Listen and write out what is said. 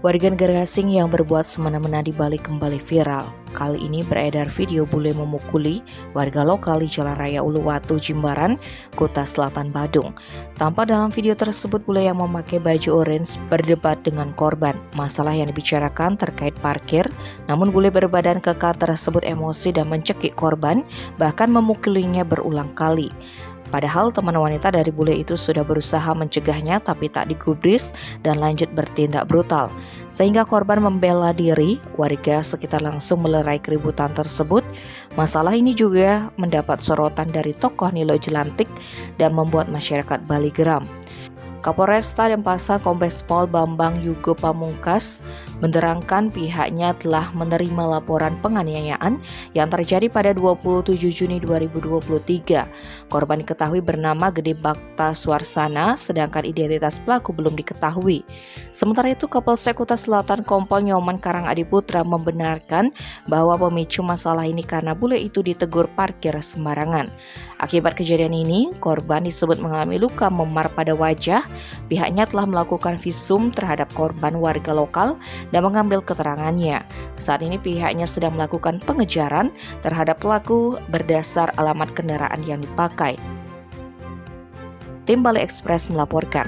Warga negara asing yang berbuat semena-mena di Bali kembali viral. Kali ini beredar video bule memukuli warga lokal di Jalan Raya Uluwatu, Jimbaran, Kota Selatan, Badung. Tampak dalam video tersebut bule yang memakai baju orange berdebat dengan korban. Masalah yang dibicarakan terkait parkir, namun bule berbadan kekar tersebut emosi dan mencekik korban, bahkan memukulinya berulang kali. Padahal teman wanita dari bule itu sudah berusaha mencegahnya tapi tak digubris dan lanjut bertindak brutal. Sehingga korban membela diri, warga sekitar langsung melerai keributan tersebut. Masalah ini juga mendapat sorotan dari tokoh Nilo Jelantik dan membuat masyarakat Bali geram. Kapolresta Denpasar Kombes Pol Bambang Yugo Pamungkas menerangkan pihaknya telah menerima laporan penganiayaan yang terjadi pada 27 Juni 2023. Korban diketahui bernama Gede Bakta Suarsana, sedangkan identitas pelaku belum diketahui. Sementara itu, Kapolsek Kuta Selatan Kompol Nyoman Karangadiputra membenarkan bahwa pemicu masalah ini karena bule itu ditegur parkir sembarangan. Akibat kejadian ini, korban disebut mengalami luka memar pada wajah. Pihaknya telah melakukan visum terhadap korban warga lokal dan mengambil keterangannya. Saat ini pihaknya sedang melakukan pengejaran terhadap pelaku berdasar alamat kendaraan yang dipakai. Tim Bali Express melaporkan.